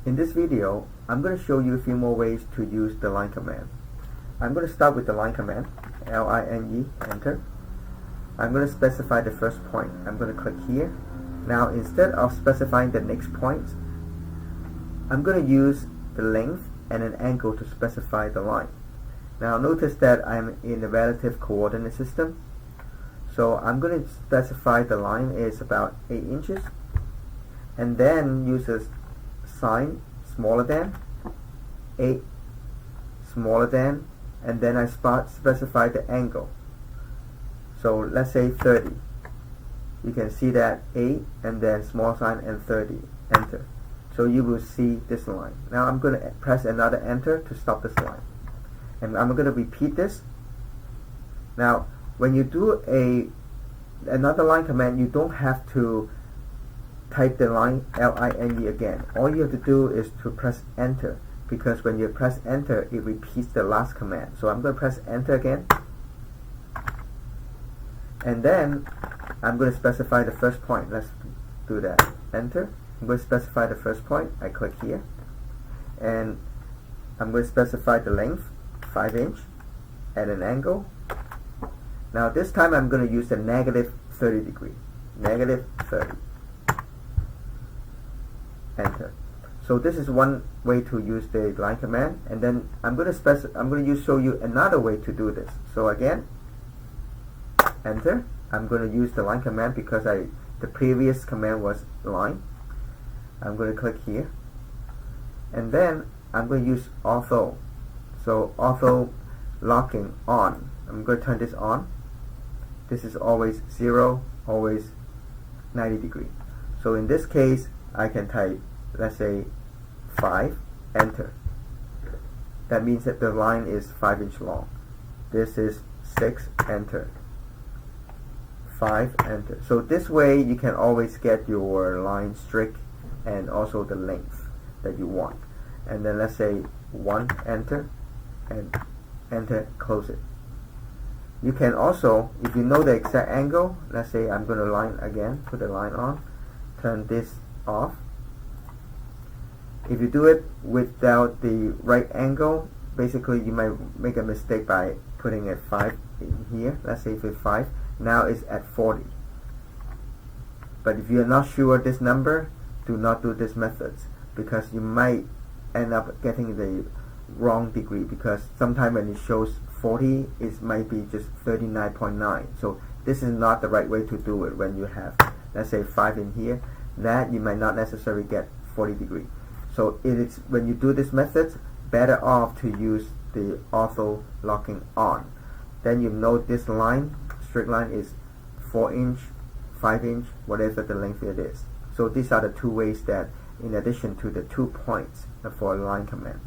In this video, I'm going to show you a few more ways to use the line command. I'm going to start with the line command, L-I-N-E, enter. I'm going to specify the first point. I'm going to click here. Now instead of specifying the next point, I'm going to use the length and an angle to specify the line. Now notice that I'm in the relative coordinate system. So I'm going to specify the line is about 8 inches and then use a sign smaller than 8 smaller than, and then I specify the angle. So let's say 30. You can see that 8 and then small sign and 30, enter. So you will see this line. Now I'm going to press another enter to stop this line, and I'm going to repeat this. Now when you do another line command, you don't have to type the line L-I-N-E again. All you have to do is to press enter, because when you press enter it repeats the last command. So I'm going to press enter again, and then I'm going to specify the first point. Let's do that. Enter. I'm going to specify the first point. I click here, and I'm going to specify the length 5 inch at an angle. Now this time I'm going to use the negative 30 degree. Negative 30. Enter. So this is one way to use the line command, and then I'm going to show you another way to do this. So again, enter. I'm going to use the line command because the previous command was line. I'm going to click here, and then I'm going to use auto. So auto locking on. I'm going to turn this on. This is always 0, always 90 degree. So in this case, I can type, let's say 5, enter. That means that the line is 5 inch long. This is 6, enter. 5, enter. So this way you can always get your line strict and also the length that you want. And then let's say 1, enter, and enter, close it. You can also, if you know the exact angle, let's say I'm going to line again, put the line on, turn this off. If you do it without the right angle, basically you might make a mistake by putting it 5 in here. Let's say for 5, now it's at 40. But if you're not sure this number, do not do this methods, because you might end up getting the wrong degree, because sometimes when it shows 40, it might be just 39.9. So this is not the right way to do it. When you have, let's say 5 in here, that you might not necessarily get 40 degree. So it is, when you do this method, better off to use the auto locking on. Then you know this line, straight line, is 4 inch, 5 inch, whatever the length it is. So these are the two ways that, in addition to the 2 points for a line command.